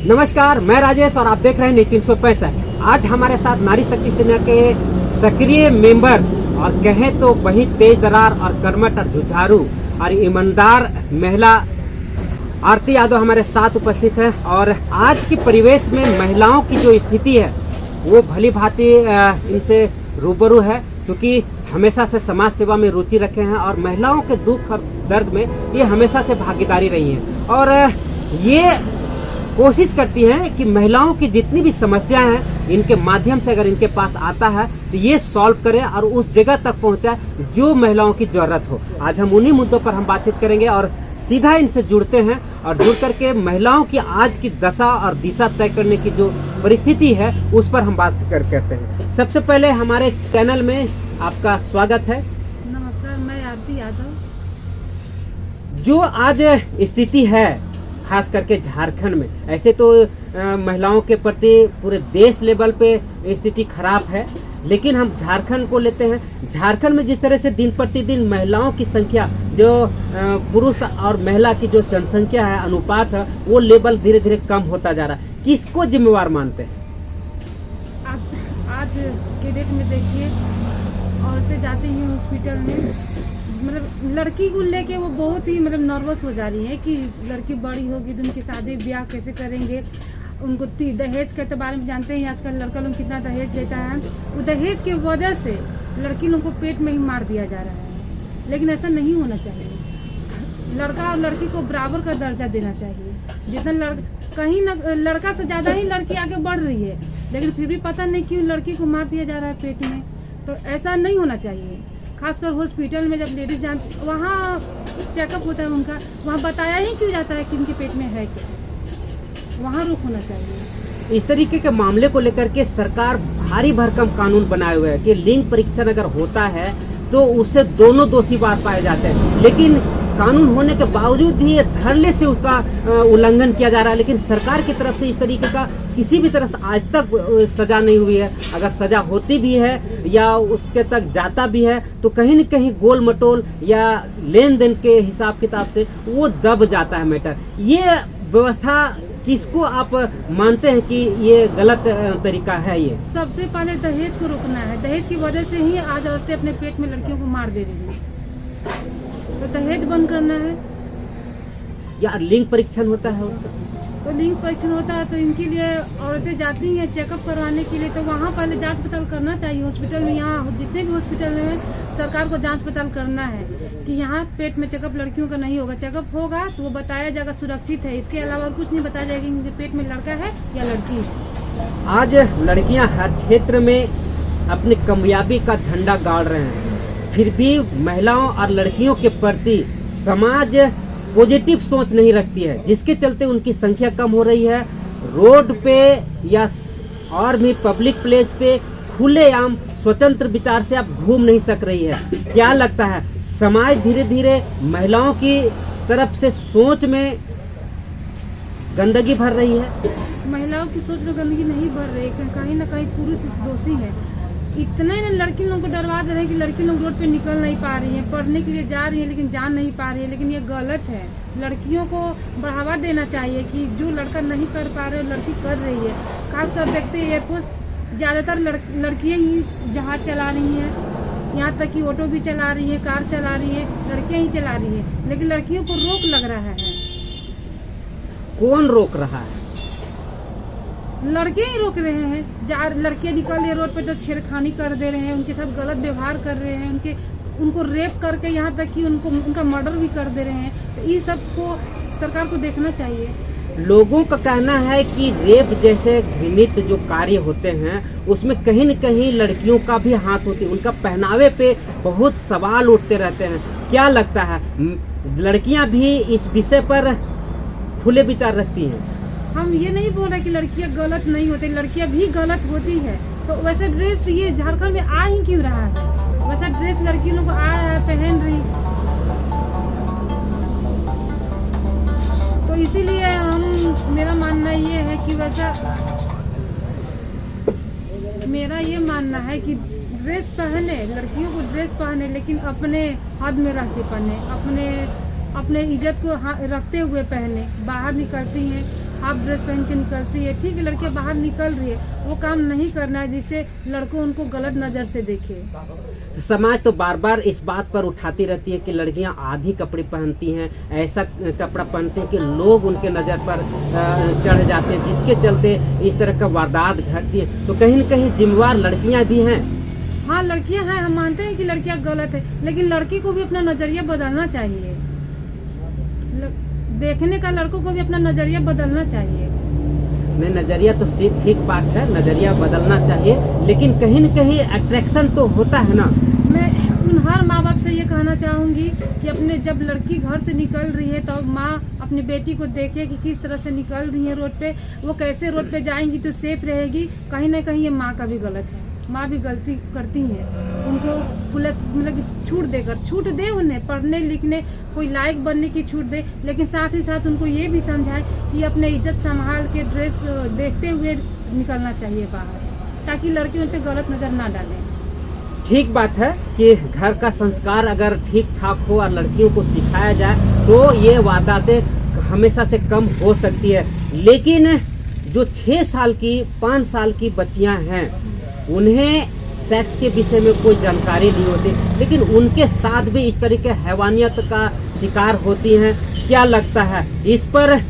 नमस्कार, मैं राजेश और आप देख रहे हैं न्यूज़ 365। आज हमारे साथ नारी शक्ति सेना के सक्रिय मेंबर्स और कहें तो वही तेज दरार और कर्मठ और जुझारू और ईमानदार महिला आरती यादव हमारे साथ उपस्थित है। और आज के परिवेश में महिलाओं की जो स्थिति है वो भली भांति इनसे रूबरू है, क्योंकि हमेशा से समाज सेवा में रुचि रखे हैं और महिलाओं के दुख और दर्द में ये हमेशा से भागीदारी रही हैं और ये कोशिश करती हैं कि महिलाओं की जितनी भी समस्याएं हैं इनके माध्यम से अगर इनके पास आता है तो ये सॉल्व करें और उस जगह तक पहुंचाए जो महिलाओं की जरूरत हो। आज हम उन्हीं मुद्दों पर हम बातचीत करेंगे और सीधा इनसे जुड़ते हैं और जुड़ करके महिलाओं की आज की दशा और दिशा तय करने की जो परिस्थिति है उस पर हम बात करते हैं। सबसे पहले हमारे चैनल में आपका स्वागत है। नमस्कार, मैं आरती यादव। जो आज स्थिति है खास करके झारखंड में, ऐसे तो महिलाओं के प्रति पूरे देश लेवल पे स्थिति खराब है, लेकिन हम झारखंड को लेते हैं। झारखंड में जिस तरह से दिन प्रतिदिन महिलाओं की संख्या, जो पुरुष और महिला की जो जनसंख्या है अनुपात है, वो लेवल धीरे धीरे कम होता जा रहा है। किसको जिम्मेवार मानते हैं? आज के डेट में देखिए, औरतें जाती हैं हॉस्पिटल में, मतलब लड़की को लेके वो बहुत ही नर्वस हो जा रही है कि लड़की बड़ी होगी तो उनकी शादी ब्याह कैसे करेंगे। उनको दहेज के बारे में जानते हैं आजकल लड़का लोग कितना दहेज देता है। वो दहेज की वजह से लड़की लोगों को पेट में ही मार दिया जा रहा है, लेकिन ऐसा नहीं होना चाहिए। लड़का और लड़की को बराबर का दर्जा देना चाहिए। जितना कहीं न लड़का से ज़्यादा ही लड़की आगे बढ़ रही है, लेकिन फिर भी पता नहीं क्यों लड़की को मार दिया जा रहा है पेट में। तो ऐसा नहीं होना चाहिए। खासकर हॉस्पिटल में जब लेडीज जाती, वहाँ चेकअप होता है उनका, वहाँ बताया ही क्यों जाता है कि उनके पेट में है क्या, वहाँ रुक होना चाहिए। इस तरीके के मामले को लेकर के सरकार भारी भरकम कानून बनाए हुए है कि लिंग परीक्षण अगर होता है तो उससे दोनों दोषी पाए जाते हैं, लेकिन कानून होने के बावजूद ही धड़ल्ले से उसका उल्लंघन किया जा रहा है। लेकिन सरकार की तरफ से इस तरीके का किसी भी तरह से आज तक सजा नहीं हुई है। अगर सजा होती भी है या उसके तक जाता भी है तो कहीं न कहीं गोल मटोल या लेन देन के हिसाब किताब से वो दब जाता है मैटर। ये व्यवस्था किसको आप मानते हैं कि ये गलत तरीका है? ये सबसे पहले दहेज को रोकना है। दहेज की वजह से ही आज औरतें अपने पेट में लड़कियों को मार दे रही है, तो दहेज बंद करना है। या लिंग परीक्षण होता है उसका, तो लिंग परीक्षण होता है तो इनके लिए औरतें जाती हैं चेकअप करवाने के लिए, तो वहाँ पहले जांच पड़ताल करना चाहिए। हॉस्पिटल में, यहाँ जितने भी हॉस्पिटल हैं सरकार को जांच पड़ताल करना है कि यहाँ पेट में चेकअप लड़कियों का नहीं होगा। चेकअप होगा तो वो बताया जाएगा सुरक्षित है, इसके अलावा और कुछ नहीं बताया जाएगा कि पेट में लड़का है या लड़की है। आज लड़कियां हर क्षेत्र में अपनी कामयाबी का झंडा गाड़ रहे हैं, फिर भी महिलाओं और लड़कियों के प्रति समाज पॉजिटिव सोच नहीं रखती है, जिसके चलते उनकी संख्या कम हो रही है। रोड पे या और भी पब्लिक प्लेस पे खुलेआम स्वतंत्र विचार से आप घूम नहीं सक रही है। क्या लगता है समाज धीरे धीरे महिलाओं की तरफ से सोच में गंदगी भर रही है? महिलाओं की सोच में गंदगी नहीं भर रही है, कहीं ना कहीं पुरुष दोषी है। इतने लड़की लोगों को डरवा दे रहे हैं कि लड़की लोग रोड पे निकल नहीं पा रही हैं, पढ़ने के लिए जा रही हैं लेकिन जा नहीं पा रही है। लेकिन ये गलत है। लड़कियों को बढ़ावा देना चाहिए कि जो लड़का नहीं कर पा रहे लड़की कर रही है। खासकर देखते हैं एयरफोर्स, ज़्यादातर लड़कियाँ ही जहाज चला रही हैं, यहाँ तक कि ऑटो भी चला रही है, कार चला रही है, लड़कियाँ ही चला रही है। लेकिन लड़कियों को रोक लग रहा है। कौन रोक रहा है? लड़के ही रोक रहे हैं। लड़के निकल रहे रोड पे तो छेड़खानी कर दे रहे हैं, उनके साथ गलत व्यवहार कर रहे हैं, उनको रेप करके यहाँ तक कि उनका मर्डर भी कर दे रहे हैं। तो ये सब को सरकार को देखना चाहिए। लोगों का कहना है कि रेप जैसे घृणित जो कार्य होते हैं उसमें कहीं न कहीं लड़कियों का भी हाथ होती है, उनका पहनावे पे बहुत सवाल उठते रहते हैं। क्या लगता है लड़कियां भी इस विषय पर खुले विचार रखती हैं? हम ये नहीं बोल रहे कि लड़कियां गलत नहीं होती, लड़कियां भी गलत होती है। तो वैसा ड्रेस ये झारखंड में आ ही क्यों रहा है? वैसा ड्रेस लड़की लोग आ रहा है, पहन रही। तो इसीलिए मेरा मानना ये है कि मेरा ये मानना है कि ड्रेस पहने, लड़कियों को ड्रेस पहने, लेकिन अपने हद में रह के पहने, अपने इज्जत को रखते हुए पहने। बाहर निकलती हैं हाफ ड्रेस पहन के निकलती है। ठीक है, लड़कियां बाहर निकल रही है, वो काम नहीं करना है जिससे लड़कों उनको गलत नज़र से देखे। तो समाज तो बार बार इस बात पर उठाती रहती है कि लड़कियां आधी कपड़े पहनती हैं, ऐसा कपड़ा पहनते हैं कि लोग उनके नज़र पर चढ़ जाते हैं, जिसके चलते इस तरह का वारदात घटती है। तो कहीं न कहीं जिम्मेवार लड़कियां भी हैं। हाँ, लड़कियां हैं, हम मानते हैं कि लड़कियां गलत है, लेकिन लड़की को भी अपना नजरिया बदलना चाहिए। देखने का लड़कों को भी अपना नजरिया बदलना चाहिए। नहीं, नजरिया तो ठीक बात है, नजरिया बदलना चाहिए, लेकिन कहीं न कहीं अट्रैक्शन तो होता है ना। मैं उन हर माँ बाप से ये कहना चाहूँगी कि अपने जब लड़की घर से निकल रही है तो माँ अपनी बेटी को देखे कि किस तरह से निकल रही है रोड पे, वो कैसे रोड पे जाएंगी तो सेफ रहेगी। कहीं ना कहीं ये माँ का भी गलत है, माँ भी गलती करती हैं। उनको मतलब छूट दे उन्हें पढ़ने लिखने, कोई लायक बनने की छूट दे, लेकिन साथ ही साथ उनको ये भी समझाए कि अपने इज्जत संभाल के ड्रेस देखते हुए निकलना चाहिए बाहर, ताकि लड़के उन पे गलत नज़र ना डालें। ठीक बात है कि घर का संस्कार अगर ठीक ठाक हो और लड़कियों को सिखाया जाए तो ये वारदातें हमेशा से कम हो सकती है। लेकिन जो 6 साल की 5 साल की बच्चियां हैं, उन्हें सेक्स के विषय में कोई जानकारी नहीं होती, लेकिन उनके साथ भी इस तरह के हैवानियत का शिकार होती हैं। क्या लगता है इस पर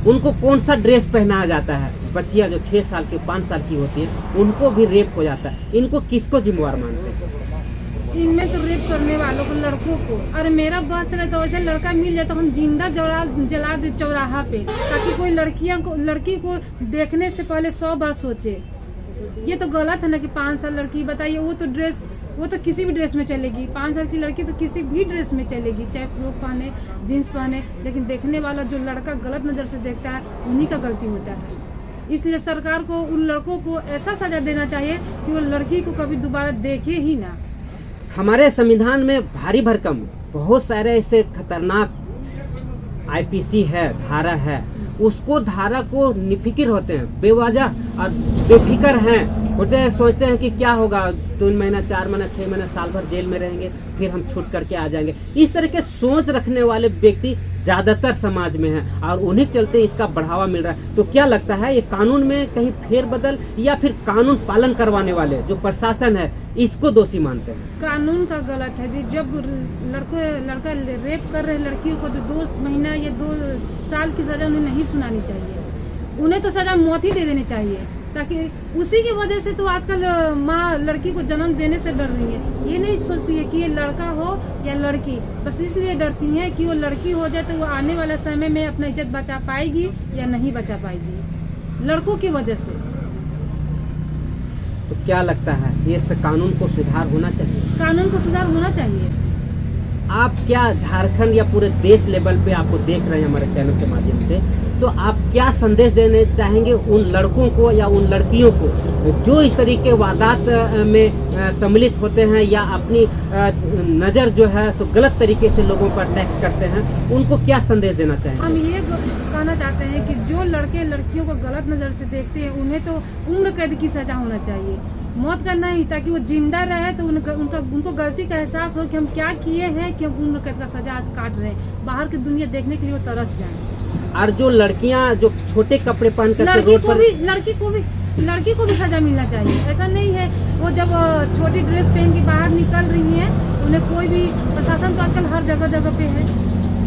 उनको कौन सा ड्रेस पहनाया जाता है? बच्चियां जो 6 साल की 5 साल की होती है उनको भी रेप हो जाता है, इनको किसको जिम्मेवार मानते हैं? इनमें तो रेप करने वालों को, लड़कों को। अरे मेरा बस चले तो वैसे लड़का मिल जाए तो हम जिंदा जला दे चौराहा पे, ताकि कोई लड़की को देखने से पहले 100 बार सोचे। ये तो गलत है ना कि 5 साल लड़की, बताइए, वो तो किसी भी ड्रेस में चलेगी। 5 साल की लड़की तो किसी भी ड्रेस में चलेगी, चाहे फ्रॉक पहने, जीन्स पहने, लेकिन देखने वाला जो लड़का गलत नज़र से देखता है उन्हीं का गलती होता है। इसलिए सरकार को उन लड़कों को ऐसा सजा देना चाहिए कि वो लड़की को कभी दोबारा देखे ही ना। हमारे संविधान में भारी भरकम बहुत सारे ऐसे खतरनाक आईपीसी है, धारा है, उसको धारा को निफिकिर होते हैं, बेवजह और बेफिक्र हैं, सोचते हैं कि क्या होगा, 3 महीना 4 महीना 6 महीना साल भर जेल में रहेंगे, फिर हम छूट करके आ जाएंगे। इस तरह के सोच रखने वाले व्यक्ति ज्यादातर समाज में हैं और उन्हीं के चलते इसका बढ़ावा मिल रहा है। तो क्या लगता है ये कानून में कहीं फेरबदल या फिर कानून पालन करवाने वाले जो प्रशासन है इसको दोषी मानते हैं? कानून का गलत है। जब लड़का रेप कर रहे लड़कियों को तो 2 महीना या 2 साल की सजा उन्हें नहीं सुनानी चाहिए, उन्हें तो सजा मौत ही दे देनी चाहिए, ताकि उसी की वजह से तो आजकल माँ लड़की को जन्म देने से डर रही है। ये नहीं सोचती है कि ये लड़का हो या लड़की, बस इसलिए डरती है कि वो लड़की हो जाए तो वो आने वाले समय में अपना इज्जत बचा पाएगी या नहीं बचा पाएगी, लड़कों की वजह से। तो क्या लगता है ये कानून को सुधार होना चाहिए? कानून को सुधार होना चाहिए। आप क्या झारखंड या पूरे देश लेवल पे आपको देख रहे हैं हमारे चैनल के माध्यम से, तो आप क्या संदेश देने चाहेंगे उन लड़कों को या उन लड़कियों को जो इस तरीके वारदात में सम्मिलित होते हैं या अपनी नज़र जो है सो गलत तरीके से लोगों पर अटैक करते हैं, उनको क्या संदेश देना चाहेंगे? हम ये कहना चाहते हैं कि जो लड़के लड़कियों को गलत नज़र से देखते हैं उन्हें तो उम्र कैद की सजा होना चाहिए, मौत का नहीं, ताकि वो जिंदा रहे तो उनको गलती का एहसास हो कि हम क्या किए हैं कि हम उम्र कैद का सजा आज काट रहे हैं, बाहर की दुनिया देखने के लिए वो तरस जाए। और जो लड़कियां जो छोटे कपड़े पहन कर लड़की को भी सजा मिलना चाहिए। ऐसा नहीं है वो जब छोटी ड्रेस पहन के बाहर निकल रही हैं उन्हें कोई भी, प्रशासन तो आजकल हर जगह पे है,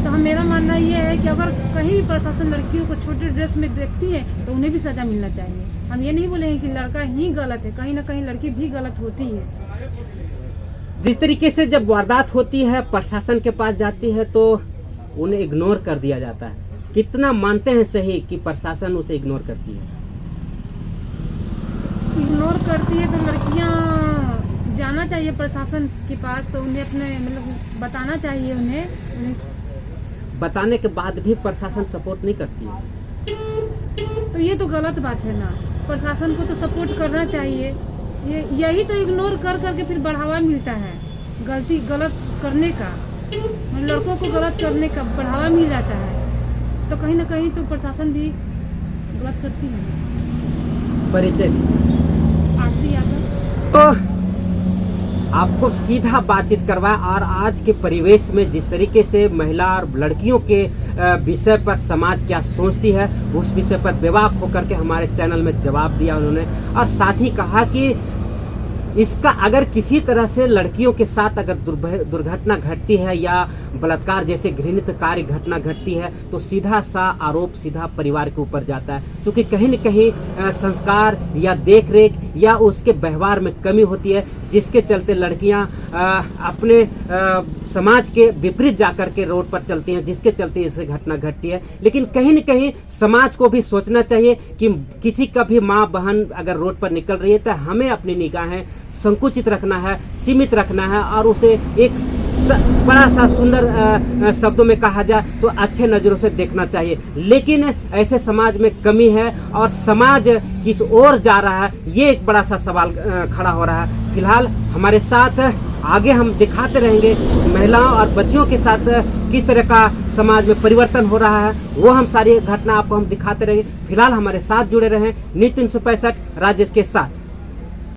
तो मेरा मानना ये है कि अगर कहीं भी प्रशासन लड़कियों को छोटी ड्रेस में देखती है तो उन्हें भी सजा मिलना चाहिए। हम ये नहीं बोलेंगे कि लड़का ही गलत है, कहीं ना कहीं लड़की भी गलत होती है। जिस तरीके से जब वारदात होती है प्रशासन के पास जाती है तो उन्हें इग्नोर कर दिया जाता है, कितना मानते हैं सही कि प्रशासन उसे इग्नोर करती है? इग्नोर करती है तो लड़कियां जाना चाहिए प्रशासन के पास, तो उन्हें अपने मतलब बताना चाहिए, उन्हें बताने के बाद भी प्रशासन सपोर्ट नहीं करती है, तो ये तो गलत बात है ना। प्रशासन को तो सपोर्ट करना चाहिए, यही तो इग्नोर कर करके फिर बढ़ावा मिलता है गलत करने का, लड़कों को गलत करने का बढ़ावा मिल जाता है, तो कहीं ना कहीं तो प्रशासन भी गलत करती है। परिचय आरती यादव। तो आपको सीधा बातचीत करवाया और आज के परिवेश में जिस तरीके से महिला और लड़कियों के विषय पर समाज क्या सोचती है उस विषय पर बेवाक होकर के हमारे चैनल में जवाब दिया उन्होंने। और साथ ही कहा कि इसका अगर किसी तरह से लड़कियों के साथ अगर दुर्घटना घटती है या बलात्कार जैसे घृणित कार्य घटना घटती है तो सीधा सा आरोप सीधा परिवार के ऊपर जाता है, क्योंकि कहीं न कहीं संस्कार या देखरेख या उसके व्यवहार में कमी होती है, जिसके चलते लड़कियां अपने समाज के विपरीत जाकर के रोड पर चलती हैं, जिसके चलते ऐसी घटना घटती है। लेकिन कहीं न कहीं समाज को भी सोचना चाहिए कि किसी का भी माँ बहन अगर रोड पर निकल रही है तो हमें अपनी निगाहें संकुचित रखना है, सीमित रखना है और उसे एक बड़ा सा सुंदर शब्दों में कहा जाए तो अच्छे नज़रों से देखना चाहिए। लेकिन ऐसे समाज में कमी है और समाज किस ओर जा रहा है ये एक बड़ा सा सवाल खड़ा हो रहा है। फिलहाल हमारे साथ आगे हम दिखाते रहेंगे महिलाओं और बच्चियों के साथ किस तरह का समाज में परिवर्तन हो रहा है, वो हम सारी घटना आपको हम दिखाते रहेंगे। फिलहाल हमारे साथ जुड़े रहें न्यूज़ 365 राजेश के साथ।